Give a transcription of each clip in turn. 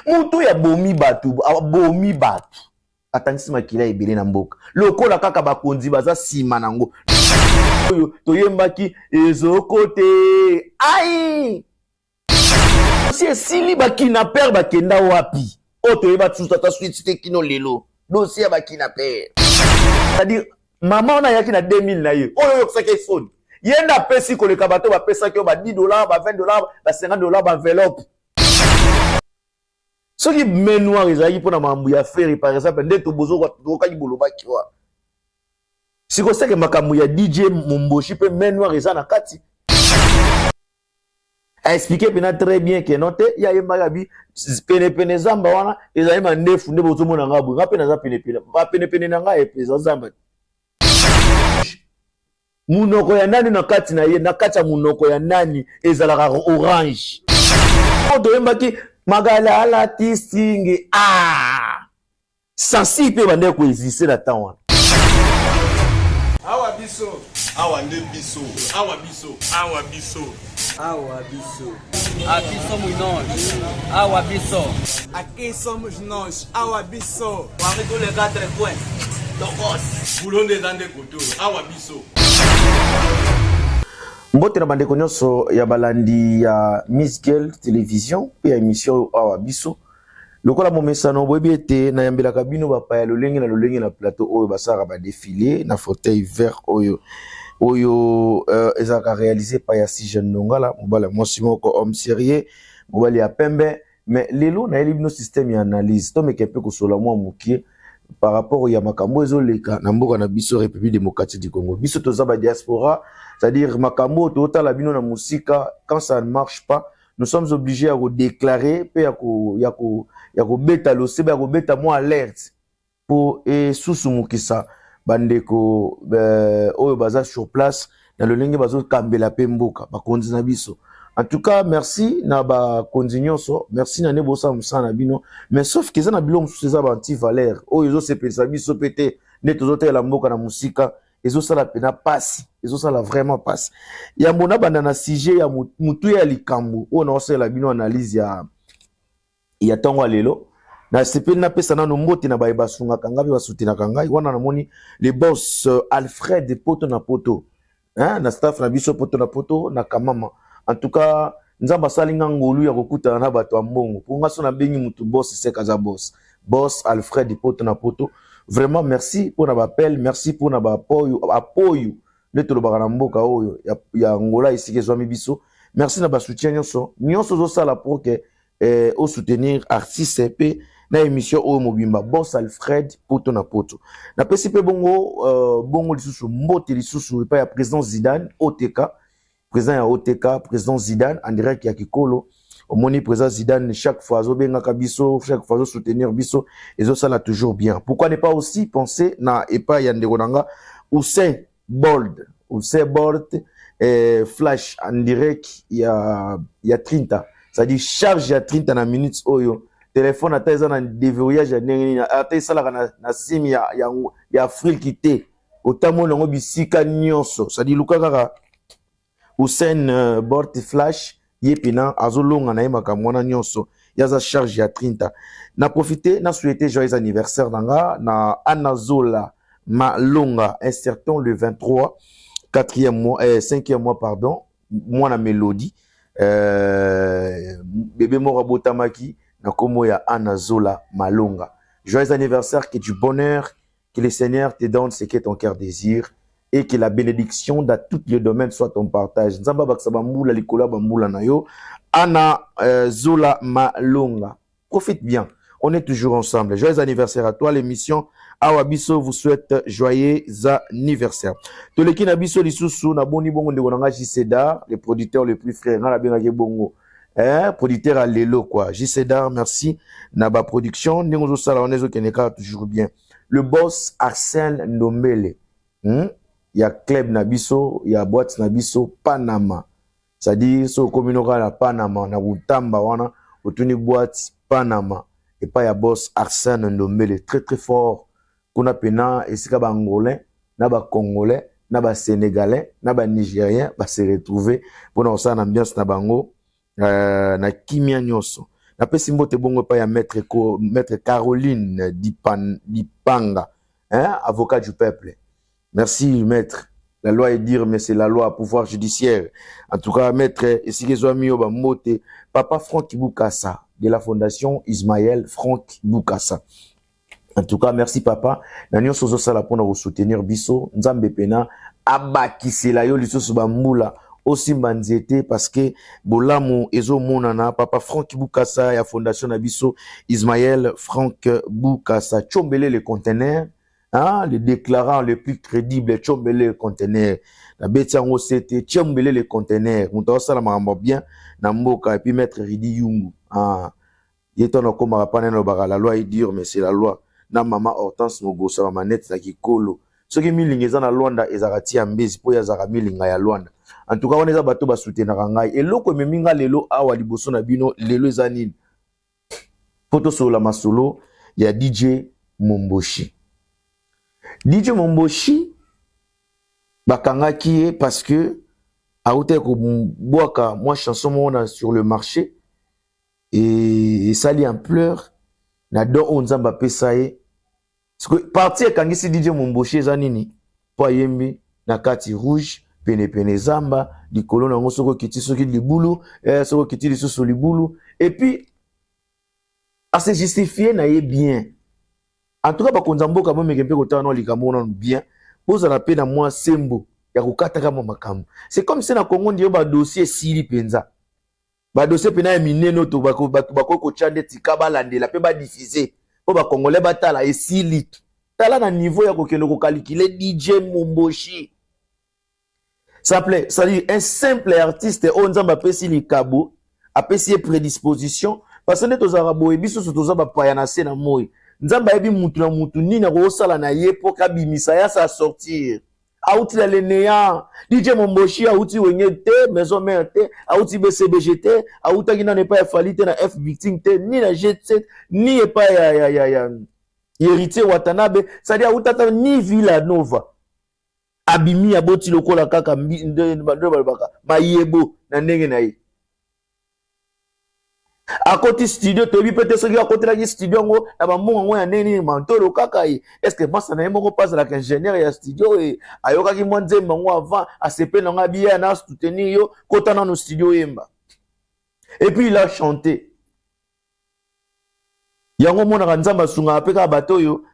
Mutu ya bomi batu, bomi batu. Atangisi makila ebele na mboka. Lokola kaka bakonzi baza sima nango. Toyembaki ezokote. Ai! Si esili bakinaper bakenda wapi? Toyeba tsusa ta suite te kino lelo. Dossier bakinaper. C'est-à-dire maman on a yaki na 2000 na ye. Oyo yokisaki iPhone. Yenda pesi koleka bato ba pesaki yo ba $10, ba $20, ba $50 ba enveloppe. Ce qui est noir, ils ont pour la faire, par exemple, dès que vous avez si vous savez que Makamouya DJ Mumboshi peut men noir, ils ont la kati. A expliqué très bien que non, il y a un magabi, pene zamba wana, ils ont un neuf, ne vous monde en abou, rappelez na pene nanga et pesa zamba. Munoko ya nani na kati na ye, na kati ya munoko ya nani, ezalaka orange. Otoyembaki Magala ala tistingi sensi pe bande ko exister la temps awa biso awa nde biso awa biso awa biso awa biso aqui somos nós awa biso aqui somos nós awa biso avec tous les 4 points tokos bulonde zande koto awa biso. Mbote na bandeko nyonso ya balandi ya Miss Girl Television pe ya émission awa biso lokola momesano boyebi ete na yambelaka bino bapaya lolenge na plateau oyo basara ba défilé na fauteuil vert oyo ezaka réalisé pa ya si jeune nongala mobala mwasi moko homme sérieux mobali ya pembe mais lelo na yeli bino système ya analyse to meke pe kosola mwa mukie par rapport ya makambo ezoleka na mboka na biso République démocratique du Congo biso toza ba diaspora. C'est-à-dire, makambo total la bino na musika, quand ça ne marche pas, nous sommes obligés à déclarer, puis à beta lo sebe, à beta moi alerte pour et sous-soumukisa bandeko oyo baza sur place dans le lingue bazo kambela pemboka ba konzina biso. En tout cas, merci na ba konzinyoso, merci na nebosa musana bino, mais sauf que ça na bilom sous ces anti-valeurs, oyo zo se pesa biso pété, net tozote la mboka na musika. Ezo sala pena passe, ezo sala vraiment passe. Ya mona banda na sujet ya mutu ya likambo, o na osela bino analyse ya tongo lelo. Na sepeli na pesa na mbote na baye basunga kanga be basutena kanga, wana na moni le boss Alfred Poto na Poto. Hein, na staff na biso Poto na Poto na kamama. En tout cas, nzamba salinga ngolu ya kokuta na bato ya mbongo. Ponga so na bengi mutu boss sekaza boss. Boss Alfred Poto na Poto. Vraiment, merci pour notre appel, merci pour notre appui. Le tolo na mboka oyo ya Angola ici que zomi biso. Merci na ba soutien nyonso. Nyonso zo sala pour que au soutenir artiste pe na émission o mobimba boss Alfred Poto na Poto. Na PCP bongo bongo lisusu mbote lisusu pa ya président Zidane OTK, président ya OTK, président Zidane en direct ya Kikolo. Au moni président Zidane chaque fois zo benga kabiso, chaque fois zo soutenir biso et zo sala toujours bien. Pourquoi ne pas aussi penser na epa ya ndeko nanga Usain Bolt flash en direct ya 30. C'est-à-dire charge ya 30 na minutes oyo. Téléphone ata eza na déverrouillage ya ndenge ata esala na sim ya fril kité. Otamo ngo bisika nyonso. C'est-à-dire lukaka Usain Bolt flash yepina azolonga na yema kamwana nyonso yaza charge ya 30. Na profiter na souhaiter joyeux anniversaire nanga na Anazola Malonga incertain le 23 4e mois 5e mois pardon mois na mélodie bébé mora botamaki na komo ya Anazola Malonga. Joyeux anniversaire, que du bonheur, que le Seigneur te donne ce que ton cœur désire et que la bénédiction dans tous les domaines soit ton partage. Nzamba baksaba mbula likola bambula na yo Ana Zola Malonga. Profite bien. On est toujours ensemble. Joyeux anniversaire à toi. L'émission Awa Biso vous souhaite joyeux anniversaire. Tous les qui na biso lisusu na boni bongo ndeko nanga J-Cedar, le producteur le plus frère na benga ke bongo. Producteur à Lelo quoi. J-Cedar, merci. Naba production ndeko sala onezo keneka toujours bien. Le boss Arsène Nomele. Ya club na biso, ya boîte na biso Panama. C'est-à-dire so communauté na Panama na Butamba wana otuni boîte Panama. Et pas ya boss Arsène Nomele très très fort. Kuna pena esika ba angolais, na ba congolais, na ba sénégalais, na ba nigérien ba se retrouver pour na osana ambiance na bango na kimia nyoso. Na pesi mbote bongo pa ya maître Caroline Dipanga, hein, avocat du peuple. Merci maître. La loi est dire, mais c'est la loi, pouvoir judiciaire. En tout cas, maître, Papa Franck Boukassa, de la fondation Ismaël Franck Boukassa. En tout cas, merci papa. Nanyo sozo sala pona vous soutenir biso. Nzambe pena abakisela yo lisoso bambula aussi manzete parce que bolamu ezo monana papa Franck Boukassa ya fondation na biso Ismaël Franck Boukassa chombele les conteneurs. Hein, le déclarant le plus crédible, chombele les conteneurs. La bête en c'était chombele les conteneurs. On doit ça la bien na mboka et puis mettre Ridi Yungu. Ah, yeton comme la loi est dure mais c'est la loi. Na mama Hortense Mogosa wa manette na kikolo. Soki milinga eza na Luanda ezarati ya mbezi po ya zara milinga ya Luanda. En tout cas on eza bato ba soutenir ngai. Eloko meminga lelo awa liboso na bino lelo eza nini? Poto solo la masolo ya DJ Momboshi. DJ Momboshi bakangaki parce que aouté ko boaka moi chanson mona sur le marché et ça li en pleurs na do onzamba pesaye. Parce que parti kangisi DJ Momboshi eza nini? Po yembi na kati rouge pene zamba di kolona ngo soko kiti soki libulu soko kiti lisusu libulu et puis à se justifier na ye bien. En tout cas bakonza mboka mo mekempe kota na likambo na bien poza la pe na moi sembo ya kokata kama makambo. C'est comme si na Congo ndio ba dossier sili penza. Ba dossier pena ya mineno to bako ko chande tika balandela pe ba diffuser. Po ba congolais batala esili. Tala na niveau ya kokelo ko calculer DJ Momboshi. Ça plaît, ça dit un simple artiste onzamba pesi likabo, apesi prédisposition parce que net aux arabo ebiso sotoza ba paya na se na moi. Nzamba ebi mutu na mutu nina ko sala na ye po kabimisa ya sa sortir. Auti la lenea, DJ Momboshi auti wenye te, maison mère te, auti BCBGT, auta kina ne pas falite na F victime te, ni na G7, ni e pas ya héritier Watanabe, c'est-à-dire auta ni Villa Nova. Abimi aboti lokola kaka mayebo na ndenge na ye. À côté studio tobi peut-être ce qui à côté la studio ngo na ba mongo ya neni mantolo kaka yi est-ce que moi ça na moko passe la ingénieur ya studio et ayoka ki monze mango avant a CP na ngabia na soutenir yo kota na no studio yemba et puis il a chanté yango mona nzamba sunga apeka bato yo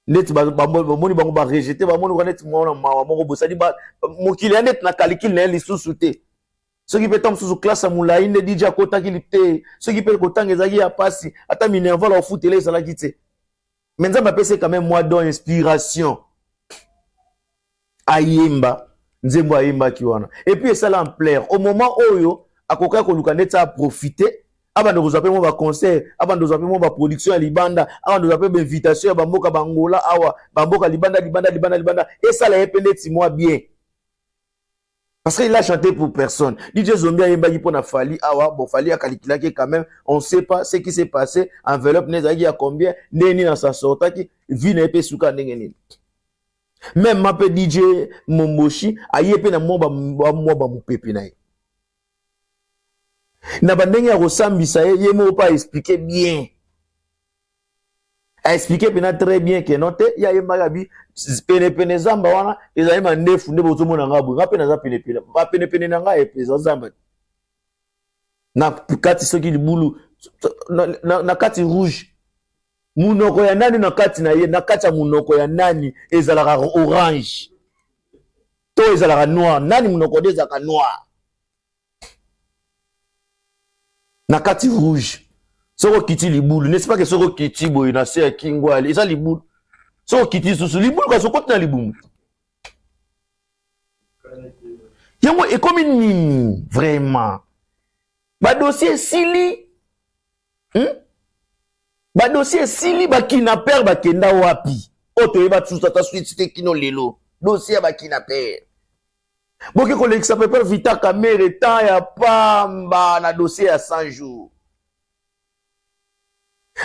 net ba moni bango ba rejeter ba moni ko net mona mawa moko bosali ba mokili net na calcul na lisusu te. Ce qui peut tomber sous classe à moulaïne, DJ à kota qui l'ipte. Ce qui peut kotan ezagi à passi. Ata minerva la foot télé ça la quitte. Mais ça m'a pensé quand même moi dans inspiration. Ayemba, nzembo ayemba kiwana. Et puis ça là en plaire. Au moment où yo akoka ko lukanet a profiter. Avant de vous appeler mon concert, avant de vous appeler mon production à Libanda, avant de vous appeler invitation à Bamboka Bangola, awa Bamboka Libanda. Et ça l'a épelé si moi bien. Parce qu'il a chanté pour personne. DJ Zombie a yemba pour na Fali, awa, bon Fali a calculé quand même, on sait pas ce qui s'est passé, enveloppe nezagi à combien, neni dans sa sorta qui vit na épée souka nengeni. Même ma pe DJ Momboshi, a yepé na mwaba moupepe na ye. Na bandenge ya rosambisa ye, yemo pas expliquer bien. A expliqué pena très bien que non te ya yemba gabi pene zamba wana ezali mandefu nde bozo mona ngabu ngape na za pene na nga epeza zamba na kati soki libulu na kati rouge munoko ya nani na kati na ye na kati ya munoko ya nani ezalaka orange to ezalaka noir nani munoko dezaka noir na kati rouge. Soko kiti libulu, n'est-ce pas que soko kiti boy na se kingwa, eza libulu. Soko kiti susu libulu ka soko na libulu. Yango e comme nini vraiment. Ba dossier sili. Ba dossier sili ba kidnapper ba kenda wapi. Oto eba tsusa ta suite te kino lelo. Dossier ba kidnapper. Boke collègue ça peut vita caméra temps ya pamba na dossier à 100 jours.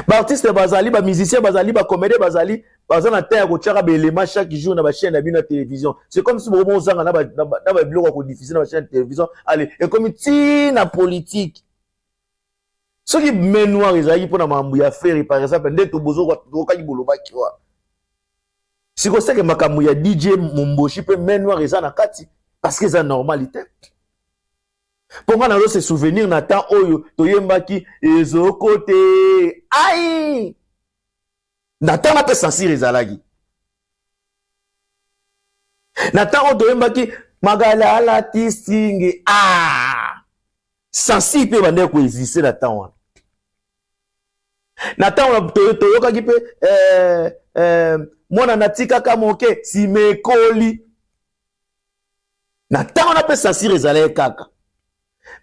Ba artiste bazali ba musicien bazali ba comédien bazali bazana terre ko tchaka belema chaque jour na ba chaîne na bino télévision. C'est comme si bobo zanga na ba blog ko diffuser na ba chaîne télévision. Allez, et comme ti na politique. Ce qui met noir ezali pour na mambu ya faire par exemple ndeto bozo ko ka boloba kiwa. Si ko sait que makambu ya DJ Momboshi peut met noir ezana kati parce que c'est normalité. Pour moi na se souvenir na temps oyo toyembaki ezokote ai na temps na pe sensible ezalaki. Na temps oyo toyembaki magala ala tistingi sensible bande ko exister na temps wana. Na temps toyokaki pe mwana natika kamoke si mekoli. Na temps on appelle sensible ezalaki kaka.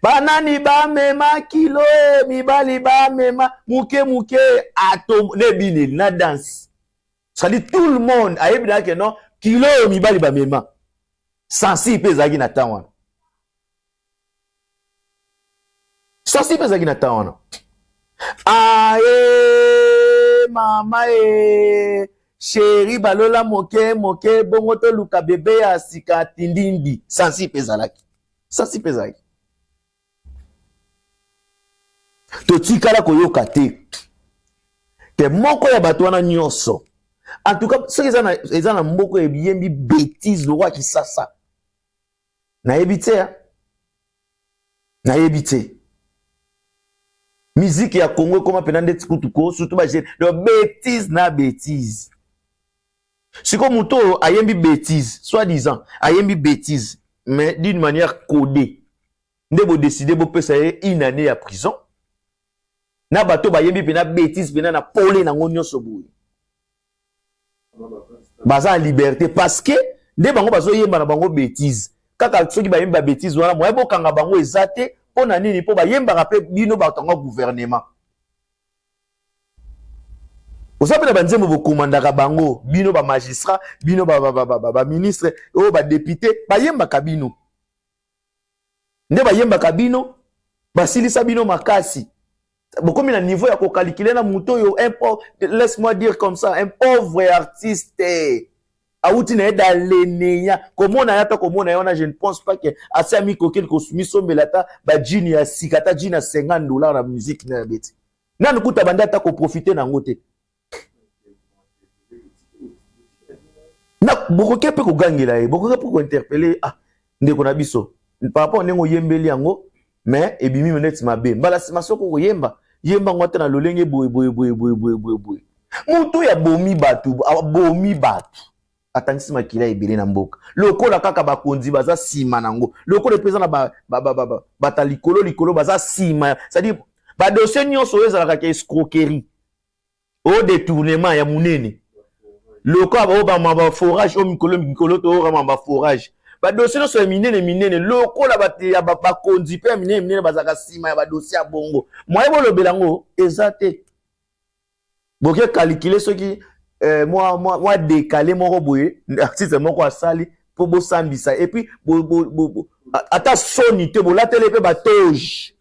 Banani ba mema kilo mibali ba mema muke atom ne bineli na danse. Ça dit tout le monde a yebi que non kilo mibali ba mema. Sensible ezalaki na temps wana. Sensible ezalaki na temps wana. Aye mama chéri balola moke bongo to luka bebe ya sika tindindi. Sensible ezalaki. Sensible ezalaki. Totikala koyoka te ke moko ya bato wana nyonso en tout cas soki eza na mboko ebiyembi bêtise lokwa kisasa nayebi te musique ya Congo ekoma pena ndeti kutuko surtout bagene de bêtise na bêtise siko moto ayembi bêtise soi-disant ayembi bêtise mais d'une manière codée nde bo décider bo pesa ye une année à prison. Na bato ba yembi pena bêtise pena na pole na ngonyo soboui. Baza en liberté parce que nde bango bazo yemba na bango bêtise. Kaka soki ba yemba bêtise wana moye bokanga bango ezate pona nini po ba yemba rappel bino ba tonga gouvernement. Osape na banzembo bo commandaka bango bino ba magistrat bino ba ministre o ba député ba yemba kabino. Nde ba yemba kabino basilisa bino makasi. Beaucoup de niveau ya ko calculer na muto yo laisse-moi dire comme ça un pauvre artiste auti na eda leneya comment na yata comment na yona je ne pense pas que assez ami kokil ko sumiso melata ba jini ya sikata jini $50 na musique na beti na nkuta banda ta ko profiter na ngote na beaucoup ke pe ko gangela e beaucoup ke ko interpeller ndeko na biso par rapport ndengo yembeli yango mais ebimi meneti mabe mbala masoko ko yemba ngwate na lolenge boy mutu ya bomi batu atangisi makila ebele na mboka lokola kaka bakonzi baza sima nango lokola pesa na bata likolo baza sima c'est-à-dire ba dossier nyonso ezalaka ka escroquerie au détournement ya munene lokola ba forage au mikolo to ba forage ba dossier no so minene lokola ba konzi pe minene bazaka sima ya ba dossier ya bongo moye bolobela ngo ezate boke calculer ce qui moi décaler moko boye artiste moko asali po bo sambisa et puis ata sonité bolatele pe batoge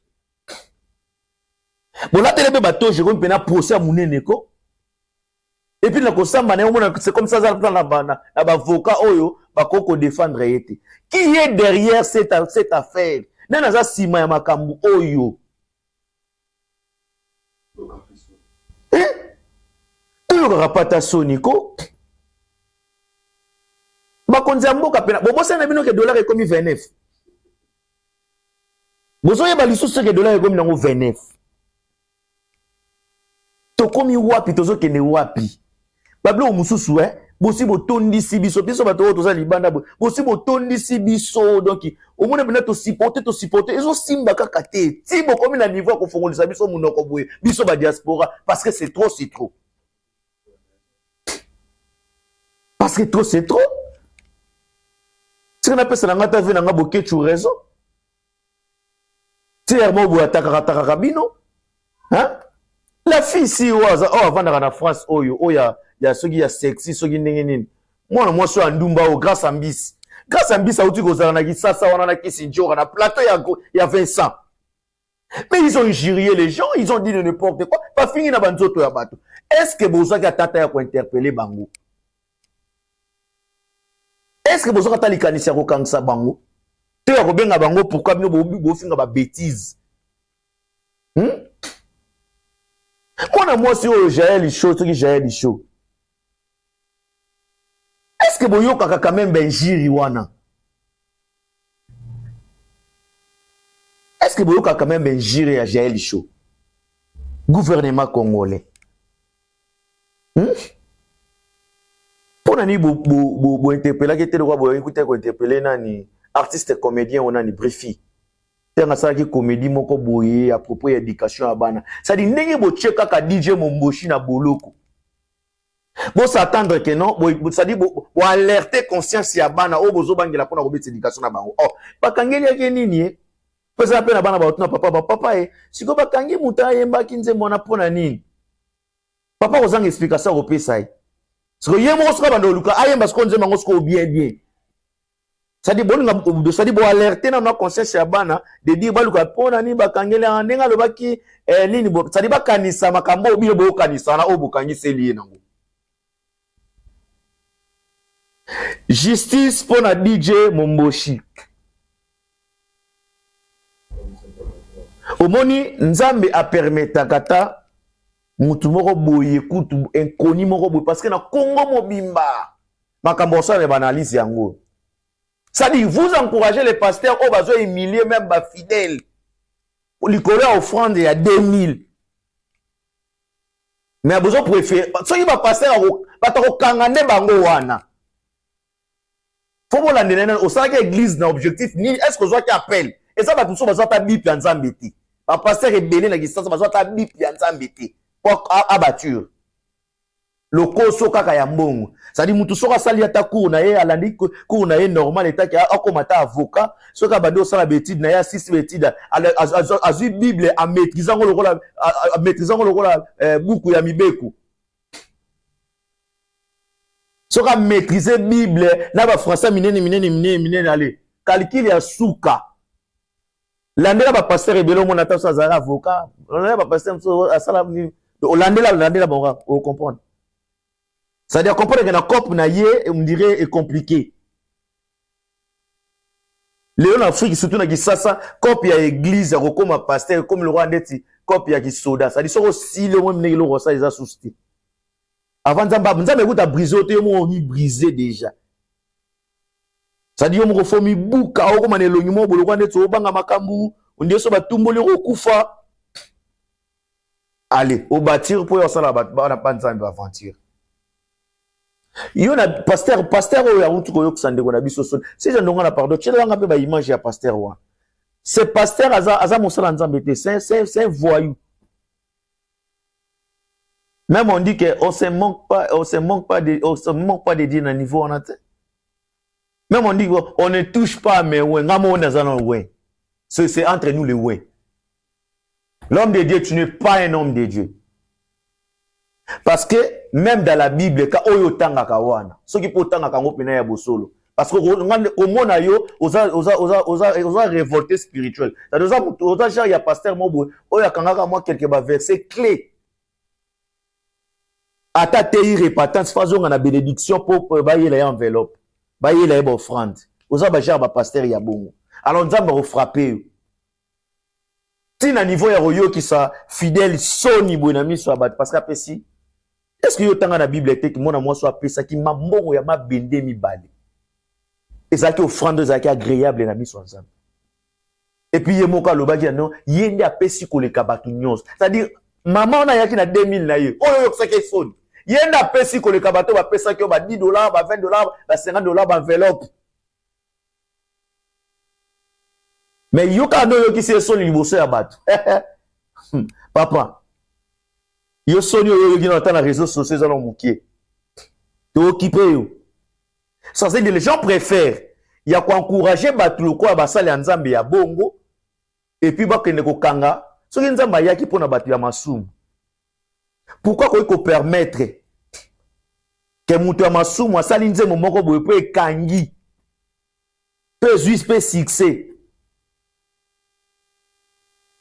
ko pena procès munene ko et puis la kosamba na omona c'est comme ça na ba avocat oyo bakoko défendre yete qui est derrière cette affaire nana za sima ya makambu oyo oyo kapata soniko bakonzi ya mboka pena bobosa na bino ke dollar ekomi 29 bozo yeba lisusu ke dollar ekomi nango 29 tokomi wapi tozokende wapi bablo mususu bosi botondisi biso bato toza libanda bosi botondisi biso donc omona bina to supporter ezo simba kaka te ti bokomi na niveau ko fongolisa biso munoko boye biso ba diaspora parce que c'est trop parce que trop c'est trop si on appelle ça ngata ve nga bokechu raison ti hermo bo ataka bino hein la fille si avant na France oya ya soki ya sexy soki ndenge nini mwana so andumba o grâce à mbisi auti kozala na kisasa wana na kisinjora na plateau ya Vincent mais ils ont injurié les gens ils ont dit de n'importe quoi pas fini na banzoto ya bato est-ce que bozaka tata ya ko interpeller bango est-ce que bozaka talikanisi ya ko kangisa bango te ya ko benga bango pourquoi bino bo finga ba bêtise Mwana mwasi oyo Jaël Isho, soki Jaël Isho. Est-ce que boyoka quand même benjiri wana? Est-ce que boyoka quand même benjiri à Jaël Isho? Gouvernement congolais. Pour nani bo interpeller que te roi bo écouter ko interpeller nani artiste comédien on a ni Brefi. Tenga ça qui comédie moko boye à propos d'éducation à bana. Ça dit ndenge bo cheka ka DJ Momboshi na boloko. Bon s'attendre que non, ça dit bo alerter conscience ya bana o bozo bangela pona ko beti éducation na bango. Oh, bakangeli yake nini? Pesa pena bana ba otuna papa siko bakangi muta yemba kinze mona pona nini? Papa ozanga explication ko pesa yi. Siko yemo soka bando luka ayemba siko nze mango siko bien. Ça dit bon ça dit bo alerter na conscience ya bana de dire baluka pona ni bakangela ndenga lobaki nini bo ça dit bakanisa makambo obile bo kanisa na obukangise lié nango. Justice pour na DJ Momboshi. Omoni nzambe a permettre kata mutu moko boye kutu inconnu moko boye parce que na Congo mobimba makambo ça le banalise yango. Ça dit vous encouragez les pasteurs au besoin humilier même ba fidèles. Likolo offrande ya 2000. Mais a besoin préférer soki ba pasteur ba to kangande bango wana. Faut bon la nene au ça que église na objectif ni est-ce que qui appelle et ça va tout ça va ta bip ya nzambe ti. Ba pasteur rebelle na distance va ta bip ya nzambe ti. Pour abatture. Le koso kaka ya mbongo. Ça dit mutu soka sali ata cour na ye alandi cour na ye normal eta ki akomata avocat soka bado sala betide na ya 6 betide azu bible a maîtriser ngo lokola a maîtriser ngo lokola buku ya mibeku. Soka maîtriser bible na ba français minene allez calcul ya suka. Landela ba pasteur ebelo mona ta sa zara avocat. Landela ba pasteur so asala landela bon on comprendre. C'est-à-dire comprendre que la COP na yé on dirait est compliqué. Léon Afrique surtout na Kisasa COP ya église comme pasteur comme le roi ndeti COP ya kisoda. Ça dit so aussi le même ne lo ça ils a souci. Avant nzambe kuta briser to mo ni briser déjà. Ça dit mo ko mi buka o ko manelo nyimo bolo kwa ndeti obanga makambu on dit so batumboli okufa. Allez, au bâtir pour ça la ba pas nzambe aventure. Yo na pasteur o ya mutu ko yokusande ko na biso so si je ndonga na pardon tshela nga pe ba image ya pasteur wa ce pasteur aza mosala nzambe te c'est un voyou. Même on dit que on se manque pas de dire na niveau on a te. Même on dit on ne touche pas mais ouais ngamo on a non ouais. C'est entre nous les ouais. L'homme de Dieu, tu n'es pas un homme de Dieu. Parce que même dans la Bible, quand oyo tanga kawana, ceux qui peut tanga kango pena ya bosolo. Parce que au mona yo, osa révolté spirituel. Ça doit osa genre ya pasteur mobo, oya kanga moi quelques versets clés. Ata tei repentance façon na bénédiction pour bailler la enveloppe, bailler la offrande. Osa ba genre ba pasteur ya bongo. Alors nzamba ro frapper. Si na niveau ya royo qui sa fidèle soni bonami so abat parce qu'après si est-ce que yo tanga na bibliothèque mona moi so apesa ki mambongo ya mabende mibale ezaki offrande ezaki agréable na miso ensemble et puis ye moka lobaki non yende apesi koleka batu nyonso c'est-à-dire maman na yaki na 2000 na ye oyo yoksaki soni yende apesi koleka batu ba pesa ki ba $10 ba $20 ba $50 ba enveloppe. Mais yoka no yoki se soni liboso ya batu papa yo soni yo yoki na réseaux sociaux za no mukie to occupé yo ça c'est les gens préfèrent ya ko encourager batu loko ya basali ya nzambe ya bongo et puis bakende ko kanga soki nzamba yaki pona batu ya masumu. Pourquoi ko permettre que mutu ya masumu asali nzembo moko boye po ekangi pe juice pe succès.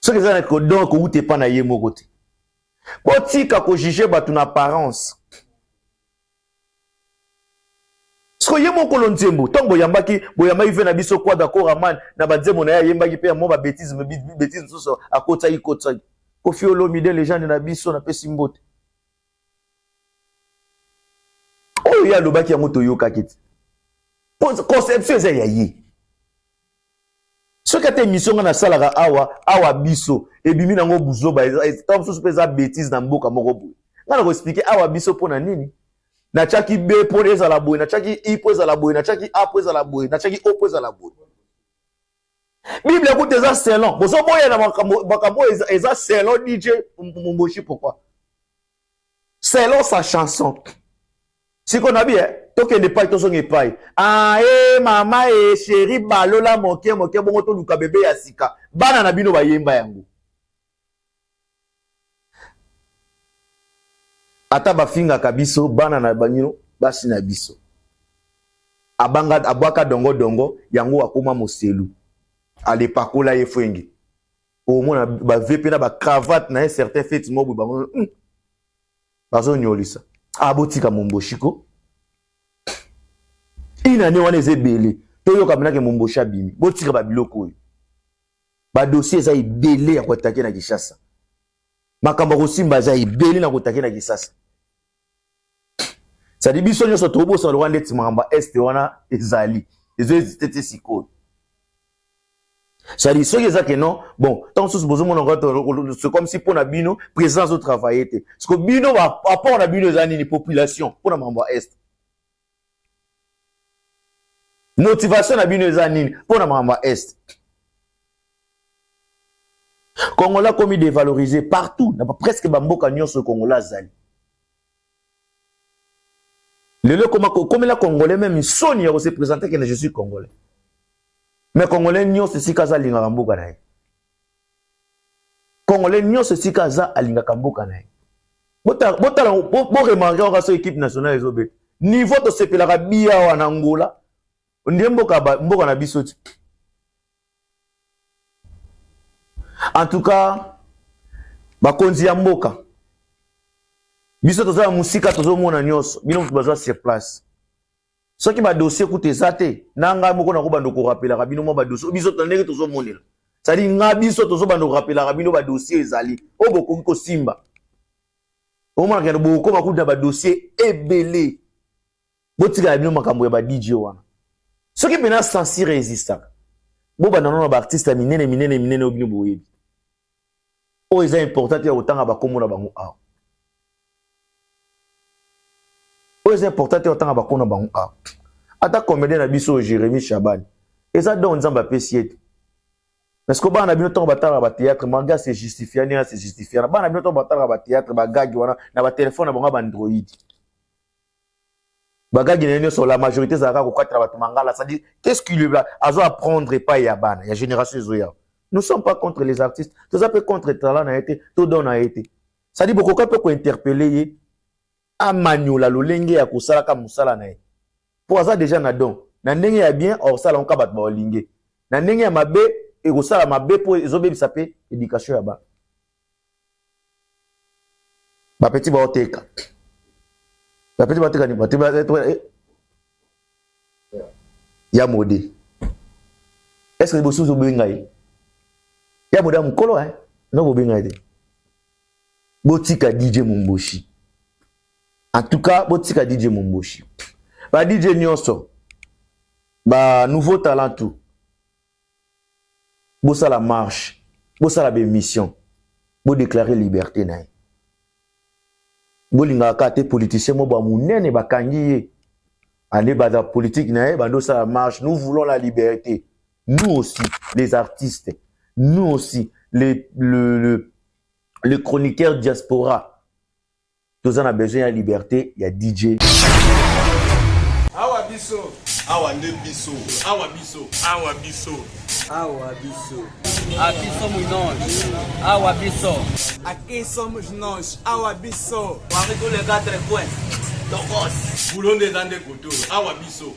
Ce que ça n'est donc où t'es pas na yé mogote. Botika ko juger batu na apparence. Ce que yé moko lonzembo, tant boyamba ive na biso kwa d'accord aman na banzembo na yemba ki pe mo ba bêtise so a kota yi kota. Kofi Olomide les gens de na biso na pesi mbote. Oh ya lobaki ya moto yoka kiti. Conception eza ya ye. Soki ata émission nga na salaka awa biso ebimi nango buzoba ta mosusu peza bêtise na mboka moko boye. Nga na ko expliquer awa biso pona nini? Na chaki B po ezala boye, na chaki I po ezala boye, na chaki A po ezala boye, na chaki O po ezala boye. Bible écoute eza selon. Bozo boye na makambo eza selon DJ Momboshi pourquoi? Selon sa chanson. Si qu'on a bien, toke ne pas tozo ngepai. Ah mama chérie balola moke bongo to luka bébé ya sika. Bana na bino ba yemba yango. Ata ba finga kabiso bana na banyo basi na biso. Abanga abwaka dongo yango akoma moselu. Ale pakola ye fwengi. Au moins ba VP na ba cravate na un certain fait mobu ba bazo nyolisa. Abotika Momboshiko. Ina ne wana ezebele. Toyo kamena ke Momboshi abimi. Botika ba biloko oyo. Ba dossier za ibele ya kotake na Kishasa. Makambo kosimba za ibele na kotake na Kishasa. Ça dit biso nyoso tobo so Rwanda timamba est wana ezali. Ezo ezitete siko. Ça dit ceux qui que non bon tant sous besoin mon c'est comme si pour na bino présence au travail était parce que bino va apport na bino zani ni population pour na mamba est motivation na bino zani pour na mamba est Congolais comme dévalorisé partout na presque bamboka nyonso Congolais zali le comme la Congolais même Sony a se présenter que je suis Congolais. Mais Congolais nyo se sikaza linga kamboka na ye. Congolais nyo se sikaza alinga kamboka na ye. Bota remarquer on so équipe nationale ezobe. Niveau to sepelaka biya wa Angola. Ndie mboka na biso. En tout cas, bakonzi ya mboka. Biso toza musika tozo mona nyoso. Bino bazwa sur place. Ce qui va dossier coûter ça te nanga moko na ko bando ko rappeler rabino mo ba dossier biso tandeke tozo monela ça dit nga biso tozo bando ko rappeler rabino ba dossier ezali o boko ko simba o ma ngeno boko makuta ba dossier ebele botika bino makambo ya ba DJ wana ce qui pena sensi résistant bo ba nano ba artiste minene obino boyebi o eza important ya otanga ba komona bango a o eza important ya otanga ba kona bango a ata comédien na biso Jérémy Chaban eza donc nzamba pesiet parce que bana bino to batala ba théâtre manga c'est justifié ni c'est justifié bana bino to batala ba théâtre ba gag wana na ba téléphone na bango ba Android ba gag ni sur la majorité za ka ko kwatra ba mangala ça dit qu'est-ce qu'il va azo apprendre pas ya bana ya génération zoya nous sommes pas contre les artistes tout ça peut contre talent na été tout donne a été ça dit beaucoup peut ko interpeller a maniola lolenge ya kosala ka musala na ye pour ça déjà na don na ndenge ya bien or sala on ka bat ba olinge na ndenge ya mabe e kosala mabe pour ezobebisa pe éducation ya ba petit ba oteka ba petit ba oteka ni ba ya modi est-ce que bosuzo bengai ya moda mukolo no bo bengai de botika DJ Momboshi. En tout cas, botika DJ Momboshi. Ba DJ nyonso. Ba nouveau talent tout. Bossa la marche. Bossa la mission. Bo déclarer liberté na. Bo linga kate politicien mo ba munene ba kangi. Ane ba da politique na ba dossa la marche. Nous voulons la liberté. Nous aussi les artistes. Nous aussi le chroniqueur diaspora. Tous en a besoin de liberté, il y a DJ. Awa biso, awa nde biso, awa biso, awa biso. Awa biso. Aqui somos nós. Awa biso. Aqui somos nós. Awa biso. Avec tous les 4 coins. Tocos. Boulon des Andes Couture, awa biso.